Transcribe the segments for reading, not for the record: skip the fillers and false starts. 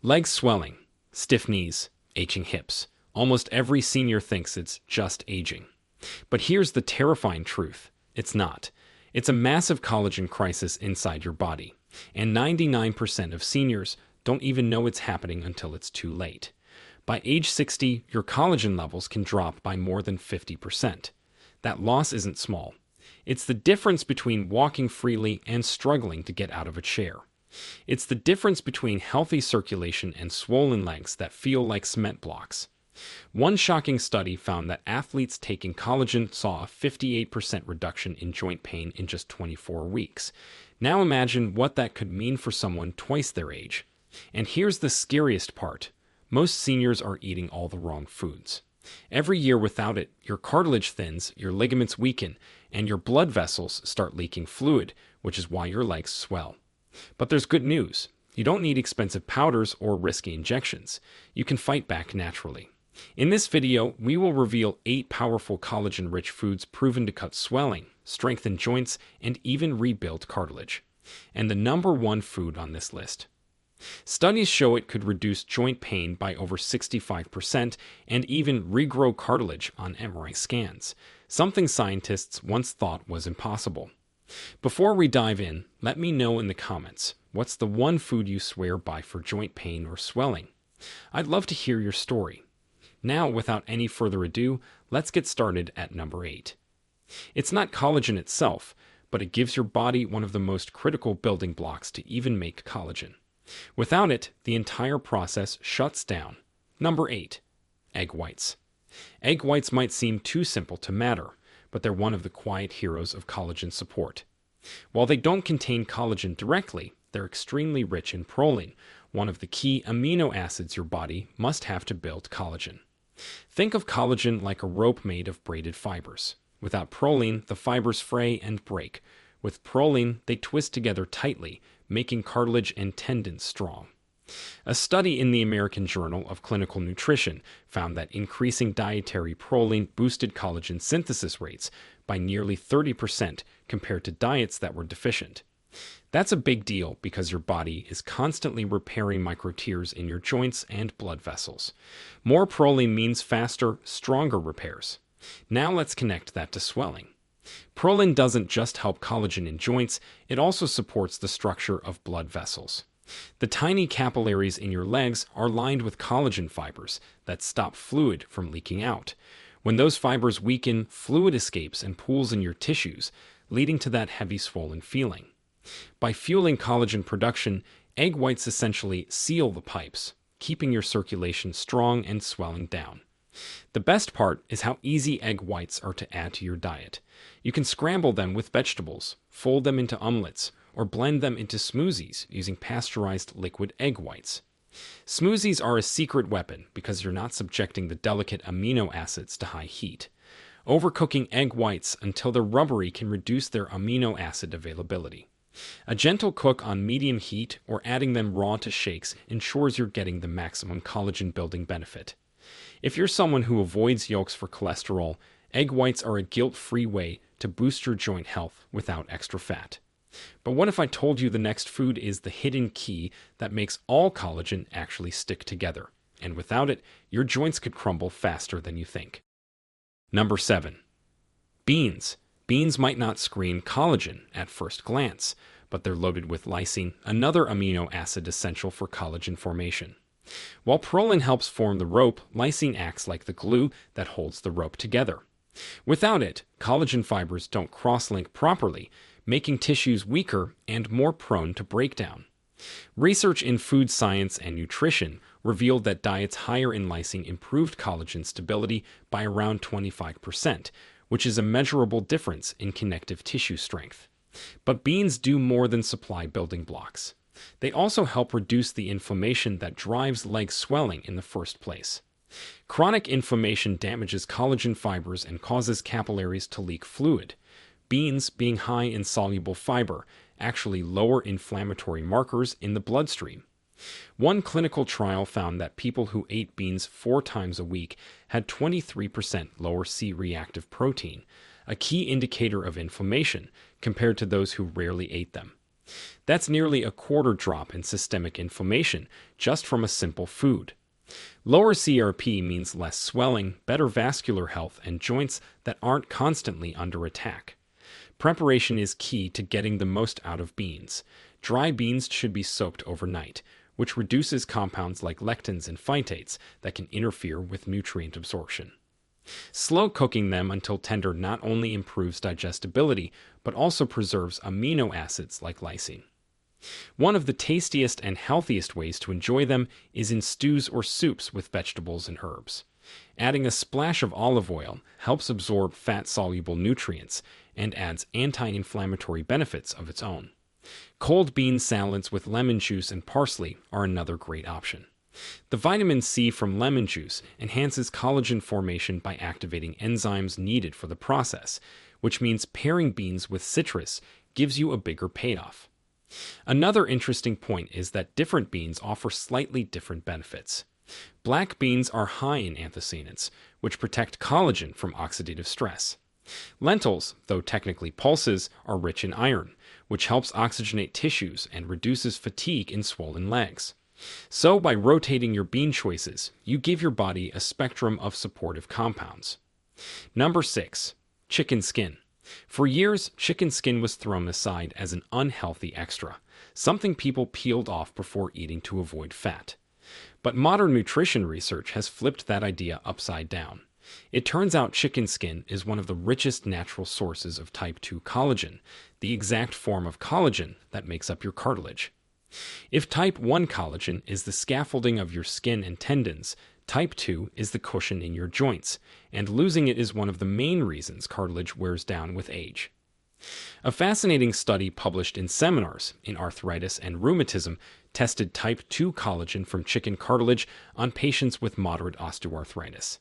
Leg swelling, stiff knees, aching hips. Almost every senior thinks it's just aging. But here's the terrifying truth. It's not. It's a massive collagen crisis inside your body. And 99% of seniors don't even know it's happening until it's too late. By age 60, your collagen levels can drop by more than 50%. That loss isn't small. It's the difference between walking freely and struggling to get out of a chair. It's the difference between healthy circulation and swollen legs that feel like cement blocks. One shocking study found that athletes taking collagen saw a 58% reduction in joint pain in just 24 weeks. Now imagine what that could mean for someone twice their age. And here's the scariest part. Most seniors are eating all the wrong foods. Every year without it, your cartilage thins, your ligaments weaken, and your blood vessels start leaking fluid, which is why your legs swell. But there's good news. You don't need expensive powders or risky injections. You can fight back naturally. In this video, we will reveal 8 powerful collagen-rich foods proven to cut swelling, strengthen joints, and even rebuild cartilage. And the number 1 food on this list. Studies show it could reduce joint pain by over 65% and even regrow cartilage on MRI scans, something scientists once thought was impossible. Before we dive in, let me know in the comments, what's the one food you swear by for joint pain or swelling? I'd love to hear your story. Now, without any further ado, let's get started at number 8. It's not collagen itself, but it gives your body one of the most critical building blocks to even make collagen. Without it, the entire process shuts down. Number 8. Egg whites. Egg whites might seem too simple to matter, but they're one of the quiet heroes of collagen support. While they don't contain collagen directly, they're extremely rich in proline, one of the key amino acids your body must have to build collagen. Think of collagen like a rope made of braided fibers. Without proline, the fibers fray and break. With proline, they twist together tightly, making cartilage and tendons strong. A study in the American Journal of Clinical Nutrition found that increasing dietary proline boosted collagen synthesis rates by nearly 30% compared to diets that were deficient. That's a big deal because your body is constantly repairing microtears in your joints and blood vessels. More proline means faster, stronger repairs. Now let's connect that to swelling. Proline doesn't just help collagen in joints, it also supports the structure of blood vessels. The tiny capillaries in your legs are lined with collagen fibers that stop fluid from leaking out. When those fibers weaken, fluid escapes and pools in your tissues, leading to that heavy swollen feeling. By fueling collagen production, egg whites essentially seal the pipes, keeping your circulation strong and swelling down. The best part is how easy egg whites are to add to your diet. You can scramble them with vegetables, fold them into omelets, or blend them into smoothies using pasteurized liquid egg whites. Smoothies are a secret weapon because you're not subjecting the delicate amino acids to high heat. Overcooking egg whites until they're rubbery can reduce their amino acid availability. A gentle cook on medium heat or adding them raw to shakes ensures you're getting the maximum collagen building benefit. If you're someone who avoids yolks for cholesterol, egg whites are a guilt-free way to boost your joint health without extra fat. But what if I told you the next food is the hidden key that makes all collagen actually stick together, and without it, your joints could crumble faster than you think? Number 7. Beans. Beans might not scream collagen at first glance, but they're loaded with lysine, another amino acid essential for collagen formation. While proline helps form the rope, lysine acts like the glue that holds the rope together. Without it, collagen fibers don't cross-link properly, making tissues weaker and more prone to breakdown. Research in food science and nutrition revealed that diets higher in lysine improved collagen stability by around 25%, which is a measurable difference in connective tissue strength. But beans do more than supply building blocks. They also help reduce the inflammation that drives leg swelling in the first place. Chronic inflammation damages collagen fibers and causes capillaries to leak fluid. Beans, being high in soluble fiber, actually lower inflammatory markers in the bloodstream. One clinical trial found that people who ate beans 4 times a week had 23% lower C-reactive protein, a key indicator of inflammation, compared to those who rarely ate them. That's nearly a quarter drop in systemic inflammation just from a simple food. Lower CRP means less swelling, better vascular health, and joints that aren't constantly under attack. Preparation is key to getting the most out of beans. Dry beans should be soaked overnight, which reduces compounds like lectins and phytates that can interfere with nutrient absorption. Slow cooking them until tender not only improves digestibility, but also preserves amino acids like lysine. One of the tastiest and healthiest ways to enjoy them is in stews or soups with vegetables and herbs. Adding a splash of olive oil helps absorb fat-soluble nutrients and adds anti-inflammatory benefits of its own. Cold bean salads with lemon juice and parsley are another great option. The vitamin C from lemon juice enhances collagen formation by activating enzymes needed for the process, which means pairing beans with citrus gives you a bigger payoff. Another interesting point is that different beans offer slightly different benefits. Black beans are high in anthocyanins, which protect collagen from oxidative stress. Lentils, though technically pulses, are rich in iron, which helps oxygenate tissues and reduces fatigue in swollen legs. So, by rotating your bean choices, you give your body a spectrum of supportive compounds. Number 6. Chicken skin. For years, chicken skin was thrown aside as an unhealthy extra, something people peeled off before eating to avoid fat. But modern nutrition research has flipped that idea upside down. It turns out chicken skin is one of the richest natural sources of type 2 collagen, the exact form of collagen that makes up your cartilage. If type 1 collagen is the scaffolding of your skin and tendons, type 2 is the cushion in your joints, and losing it is one of the main reasons cartilage wears down with age. A fascinating study published in Seminars in Arthritis and Rheumatism tested type 2 collagen from chicken cartilage on patients with moderate osteoarthritis.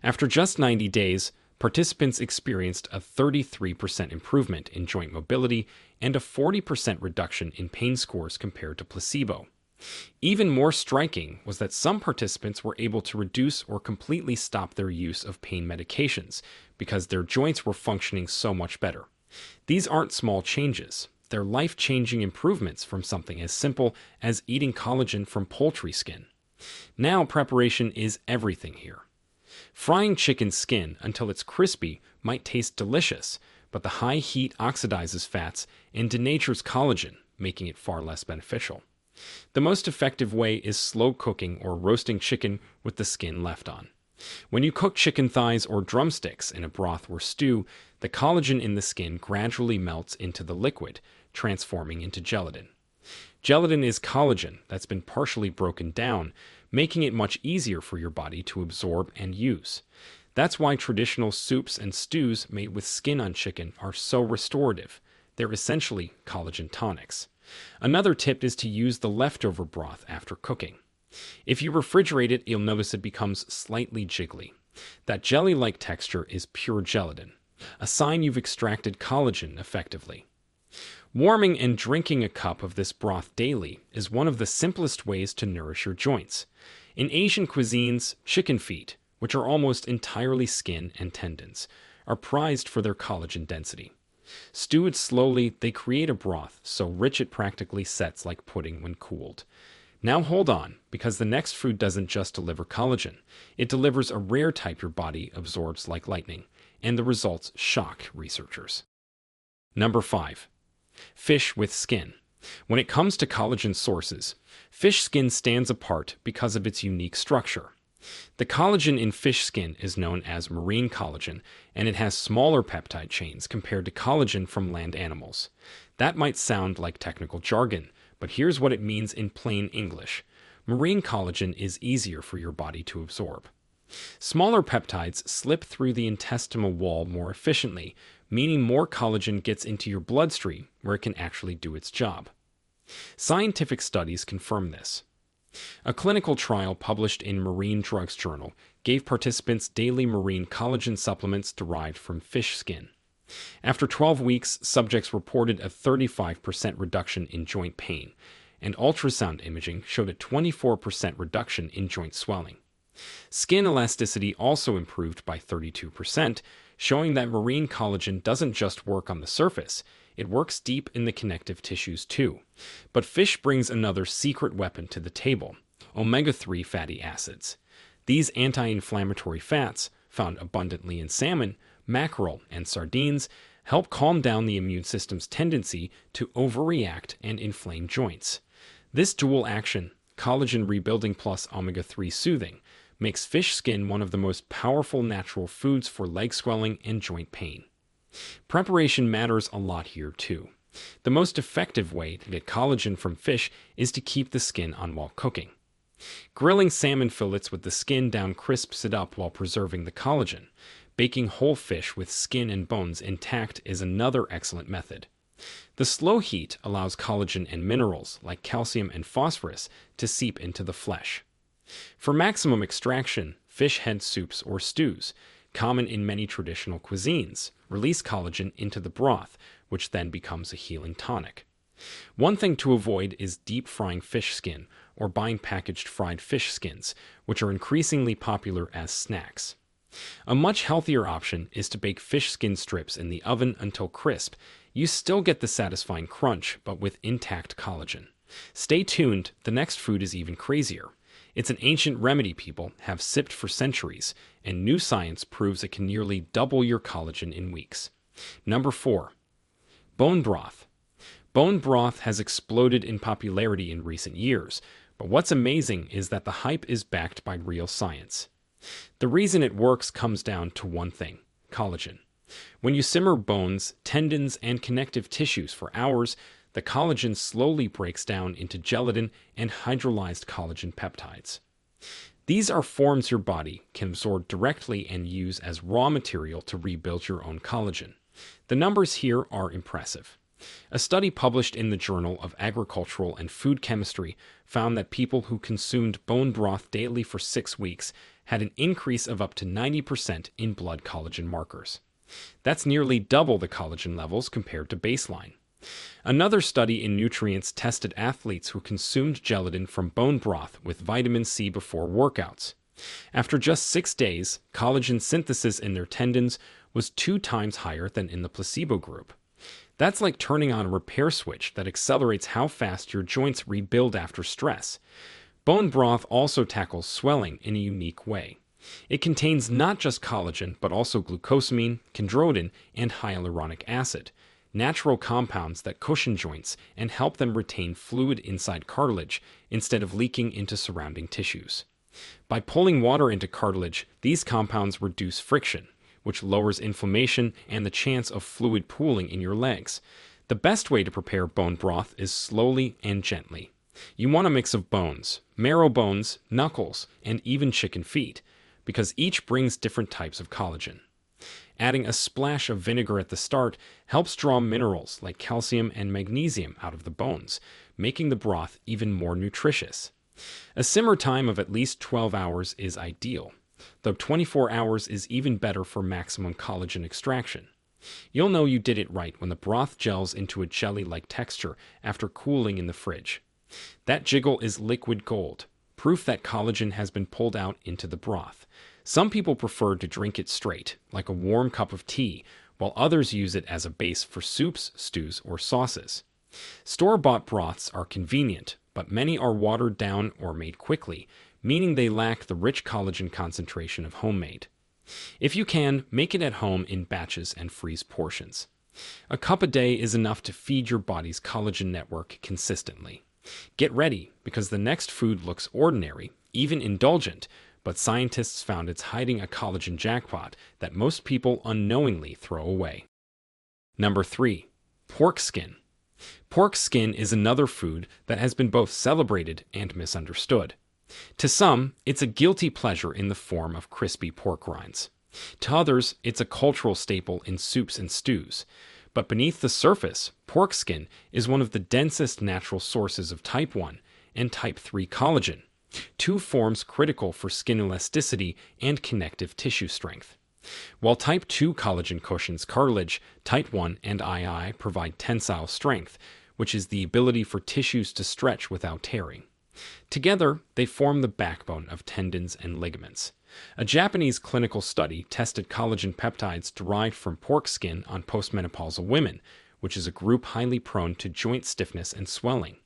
After just 90 days, participants experienced a 33% improvement in joint mobility and a 40% reduction in pain scores compared to placebo. Even more striking was that some participants were able to reduce or completely stop their use of pain medications because their joints were functioning so much better. These aren't small changes. They're life-changing improvements from something as simple as eating collagen from poultry skin. Now preparation is everything here. Frying chicken skin until it's crispy might taste delicious, but the high heat oxidizes fats and denatures collagen, making it far less beneficial. The most effective way is slow cooking or roasting chicken with the skin left on. When you cook chicken thighs or drumsticks in a broth or stew, the collagen in the skin gradually melts into the liquid, transforming into gelatin. Gelatin is collagen that's been partially broken down, making it much easier for your body to absorb and use. That's why traditional soups and stews made with skin on chicken are so restorative. They're essentially collagen tonics. Another tip is to use the leftover broth after cooking. If you refrigerate it, you'll notice it becomes slightly jiggly. That jelly-like texture is pure gelatin, a sign you've extracted collagen effectively. Warming and drinking a cup of this broth daily is one of the simplest ways to nourish your joints. In Asian cuisines, chicken feet, which are almost entirely skin and tendons, are prized for their collagen density. Stewed slowly, they create a broth so rich it practically sets like pudding when cooled. Now hold on, because the next food doesn't just deliver collagen. It delivers a rare type your body absorbs like lightning, and the results shock researchers. Number 5. Fish with skin. When it comes to collagen sources, fish skin stands apart because of its unique structure. The collagen in fish skin is known as marine collagen, and it has smaller peptide chains compared to collagen from land animals. That might sound like technical jargon, but here's what it means in plain English. Marine collagen is easier for your body to absorb. Smaller peptides slip through the intestinal wall more efficiently, meaning more collagen gets into your bloodstream where it can actually do its job. Scientific studies confirm this. A clinical trial published in Marine Drugs Journal gave participants daily marine collagen supplements derived from fish skin. After 12 weeks, subjects reported a 35% reduction in joint pain, and ultrasound imaging showed a 24% reduction in joint swelling. Skin elasticity also improved by 32%, showing that marine collagen doesn't just work on the surface, It works deep in the connective tissues too. But fish brings another secret weapon to the table: omega-3 fatty acids. These anti-inflammatory fats, found abundantly in salmon, mackerel, and sardines, help calm down the immune system's tendency to overreact and inflame joints. This dual action, collagen rebuilding plus omega-3 soothing, makes fish skin one of the most powerful natural foods for leg swelling and joint pain. Preparation matters a lot here too. The most effective way to get collagen from fish is to keep the skin on while cooking. Grilling salmon fillets with the skin down crisps it up while preserving the collagen. Baking whole fish with skin and bones intact is another excellent method. The slow heat allows collagen and minerals, like calcium and phosphorus, to seep into the flesh. For maximum extraction, fish head soups or stews, common in many traditional cuisines, release collagen into the broth, which then becomes a healing tonic. One thing to avoid is deep frying fish skin or buying packaged fried fish skins, which are increasingly popular as snacks. A much healthier option is to bake fish skin strips in the oven until crisp. You still get the satisfying crunch, but with intact collagen. Stay tuned, the next food is even crazier. It's an ancient remedy people have sipped for centuries, and new science proves it can nearly double your collagen in weeks. Number 4. Bone broth. Bone broth has exploded in popularity in recent years, but what's amazing is that the hype is backed by real science. The reason it works comes down to one thing: collagen. When you simmer bones, tendons, and connective tissues for hours, the collagen slowly breaks down into gelatin and hydrolyzed collagen peptides. These are forms your body can absorb directly and use as raw material to rebuild your own collagen. The numbers here are impressive. A study published in the Journal of Agricultural and Food Chemistry found that people who consumed bone broth daily for 6 weeks had an increase of up to 90% in blood collagen markers. That's nearly double the collagen levels compared to baseline. Another study in Nutrients tested athletes who consumed gelatin from bone broth with vitamin C before workouts. After just 6 days, collagen synthesis in their tendons was 2 times higher than in the placebo group. That's like turning on a repair switch that accelerates how fast your joints rebuild after stress. Bone broth also tackles swelling in a unique way. It contains not just collagen, but also glucosamine, chondroitin, and hyaluronic acid, natural compounds that cushion joints and help them retain fluid inside cartilage instead of leaking into surrounding tissues. By pulling water into cartilage, these compounds reduce friction, which lowers inflammation and the chance of fluid pooling in your legs. The best way to prepare bone broth is slowly and gently. You want a mix of bones, marrow bones, knuckles, and even chicken feet, because each brings different types of collagen. Adding a splash of vinegar at the start helps draw minerals like calcium and magnesium out of the bones, making the broth even more nutritious. A simmer time of at least 12 hours is ideal, though 24 hours is even better for maximum collagen extraction. You'll know you did it right when the broth gels into a jelly-like texture after cooling in the fridge. That jiggle is liquid gold, proof that collagen has been pulled out into the broth. Some people prefer to drink it straight, like a warm cup of tea, while others use it as a base for soups, stews, or sauces. Store-bought broths are convenient, but many are watered down or made quickly, meaning they lack the rich collagen concentration of homemade. If you can, make it at home in batches and freeze portions. A cup a day is enough to feed your body's collagen network consistently. Get ready, because the next food looks ordinary, even indulgent, but scientists found it's hiding a collagen jackpot that most people unknowingly throw away. Number 3. Pork skin. Pork skin is another food that has been both celebrated and misunderstood. To some, it's a guilty pleasure in the form of crispy pork rinds. To others, it's a cultural staple in soups and stews. But beneath the surface, pork skin is one of the densest natural sources of type 1 and type 3 collagen, 2 forms critical for skin elasticity and connective tissue strength. While type 2 collagen cushions cartilage, type 1 and II provide tensile strength, which is the ability for tissues to stretch without tearing. Together, they form the backbone of tendons and ligaments. A Japanese clinical study tested collagen peptides derived from pork skin on postmenopausal women, which is a group highly prone to joint stiffness and swelling.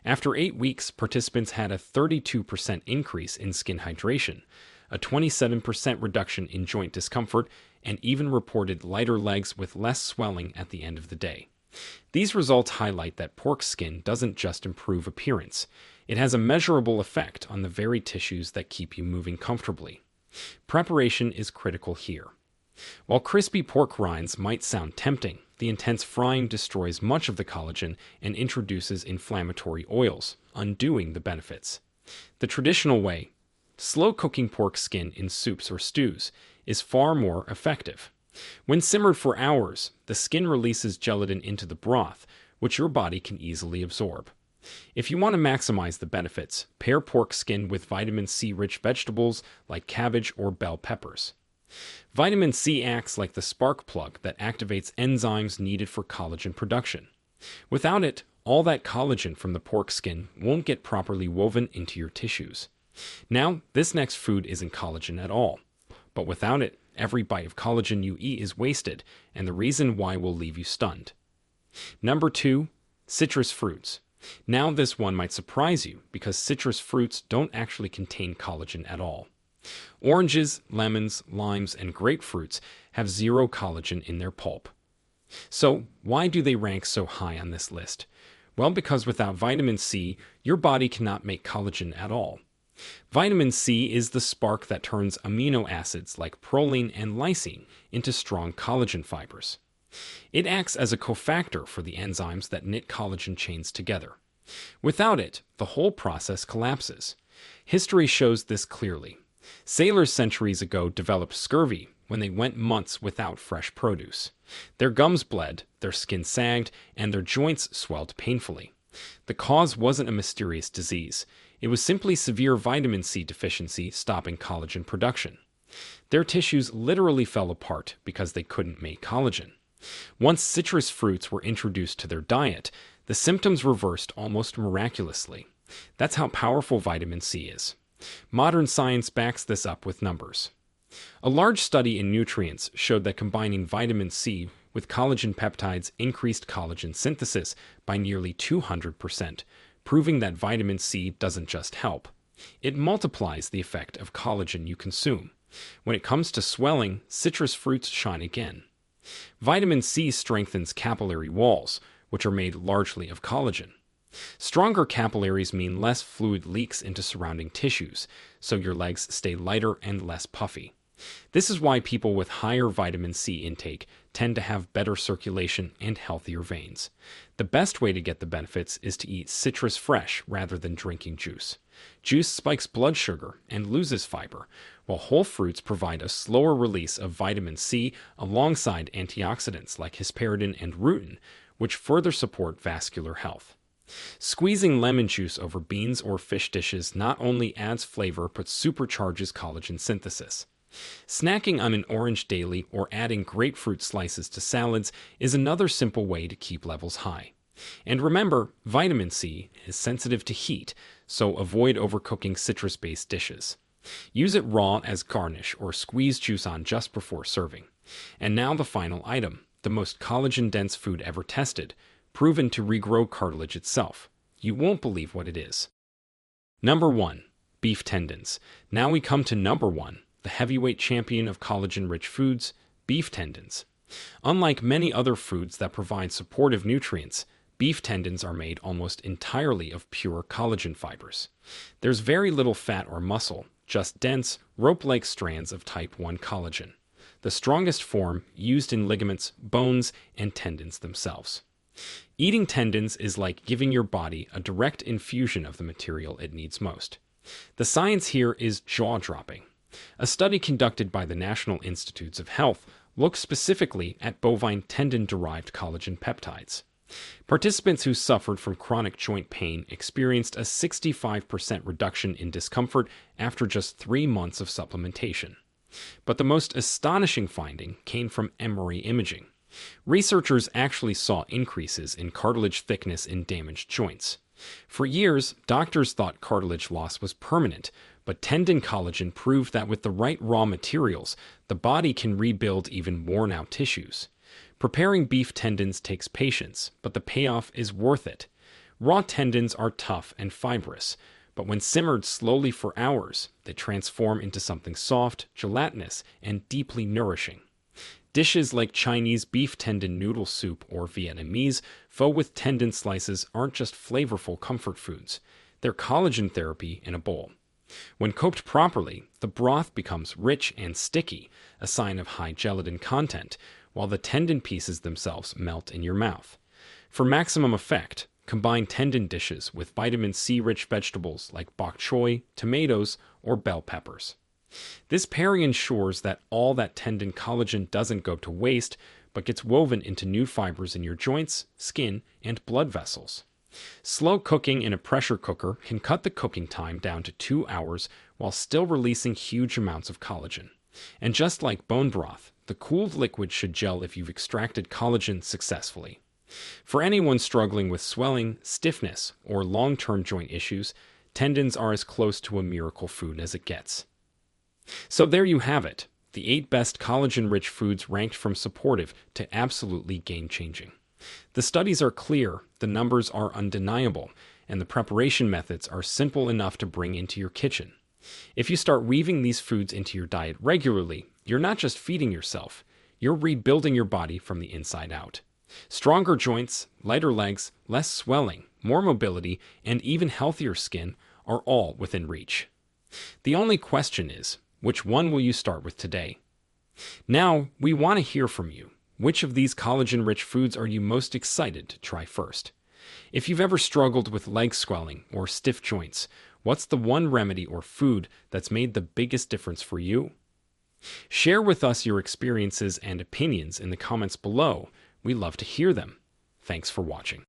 After 8 weeks, participants had a 32% increase in skin hydration, a 27% reduction in joint discomfort, and even reported lighter legs with less swelling at the end of the day. These results highlight that pork skin doesn't just improve appearance, it has a measurable effect on the very tissues that keep you moving comfortably. Preparation is critical here. While crispy pork rinds might sound tempting, the intense frying destroys much of the collagen and introduces inflammatory oils, undoing the benefits. The traditional way, slow cooking pork skin in soups or stews, is far more effective. When simmered for hours, the skin releases gelatin into the broth, which your body can easily absorb. If you want to maximize the benefits, pair pork skin with vitamin C-rich vegetables like cabbage or bell peppers. Vitamin C acts like the spark plug that activates enzymes needed for collagen production. Without it, all that collagen from the pork skin won't get properly woven into your tissues. Now, this next food isn't collagen at all, but without it, every bite of collagen you eat is wasted, and the reason why will leave you stunned. Number 2, citrus fruits. Now this one might surprise you because citrus fruits don't actually contain collagen at all. Oranges, lemons, limes, and grapefruits have zero collagen in their pulp. So why do they rank so high on this list? Well, because without vitamin C, your body cannot make collagen at all. Vitamin C is the spark that turns amino acids like proline and lysine into strong collagen fibers. It acts as a cofactor for the enzymes that knit collagen chains together. Without it, the whole process collapses. History shows this clearly. Sailors centuries ago developed scurvy when they went months without fresh produce. Their gums bled, their skin sagged, and their joints swelled painfully. The cause wasn't a mysterious disease. It was simply severe vitamin C deficiency stopping collagen production. Their tissues literally fell apart because they couldn't make collagen. Once citrus fruits were introduced to their diet, the symptoms reversed almost miraculously. That's how powerful vitamin C is. Modern science backs this up with numbers. A large study in nutrients showed that combining vitamin C with collagen peptides increased collagen synthesis by nearly 200%, proving that vitamin C doesn't just help. It multiplies the effect of collagen you consume. When it comes to swelling, citrus fruits shine again. Vitamin C strengthens capillary walls, which are made largely of collagen. Stronger capillaries mean less fluid leaks into surrounding tissues, so your legs stay lighter and less puffy. This is why people with higher vitamin C intake tend to have better circulation and healthier veins. The best way to get the benefits is to eat citrus fresh rather than drinking juice. Juice spikes blood sugar and loses fiber, while whole fruits provide a slower release of vitamin C alongside antioxidants like hesperidin and rutin, which further support vascular health. Squeezing lemon juice over beans or fish dishes not only adds flavor but supercharges collagen synthesis. Snacking on an orange daily or adding grapefruit slices to salads is another simple way to keep levels high. And remember, vitamin C is sensitive to heat, so avoid overcooking citrus-based dishes. Use it raw as garnish or squeeze juice on just before serving. And now the final item, the most collagen-dense food ever tested, proven to regrow cartilage itself. You won't believe what it is. Number 1. Beef tendons. Now we come to number 1. The heavyweight champion of collagen-rich foods, beef tendons. Unlike many other foods that provide supportive nutrients, beef tendons are made almost entirely of pure collagen fibers. There's very little fat or muscle, just dense, rope-like strands of type 1 collagen, the strongest form used in ligaments, bones, and tendons themselves. Eating tendons is like giving your body a direct infusion of the material it needs most. The science here is jaw-dropping. A study conducted by the National Institutes of Health looked specifically at bovine tendon-derived collagen peptides. Participants who suffered from chronic joint pain experienced a 65% reduction in discomfort after just 3 months of supplementation. But the most astonishing finding came from MRI imaging. Researchers actually saw increases in cartilage thickness in damaged joints. For years, doctors thought cartilage loss was permanent, but tendon collagen proved that with the right raw materials, the body can rebuild even worn-out tissues. Preparing beef tendons takes patience, but the payoff is worth it. Raw tendons are tough and fibrous, but when simmered slowly for hours, they transform into something soft, gelatinous, and deeply nourishing. Dishes like Chinese beef tendon noodle soup or Vietnamese pho with tendon slices aren't just flavorful comfort foods, they're collagen therapy in a bowl. When cooked properly, the broth becomes rich and sticky, a sign of high gelatin content, while the tendon pieces themselves melt in your mouth. For maximum effect, combine tendon dishes with vitamin C-rich vegetables like bok choy, tomatoes, or bell peppers. This pairing ensures that all that tendon collagen doesn't go to waste, but gets woven into new fibers in your joints, skin, and blood vessels. Slow cooking in a pressure cooker can cut the cooking time down to 2 hours while still releasing huge amounts of collagen. And just like bone broth, the cooled liquid should gel if you've extracted collagen successfully. For anyone struggling with swelling, stiffness, or long-term joint issues, tendons are as close to a miracle food as it gets. So there you have it, the 8 best collagen-rich foods ranked from supportive to absolutely game-changing. The studies are clear, the numbers are undeniable, and the preparation methods are simple enough to bring into your kitchen. If you start weaving these foods into your diet regularly, you're not just feeding yourself, you're rebuilding your body from the inside out. Stronger joints, lighter legs, less swelling, more mobility, and even healthier skin are all within reach. The only question is, which one will you start with today? Now, we want to hear from you. Which of these collagen-rich foods are you most excited to try first? If you've ever struggled with leg swelling or stiff joints, what's the one remedy or food that's made the biggest difference for you? Share with us your experiences and opinions in the comments below. We love to hear them. Thanks for watching.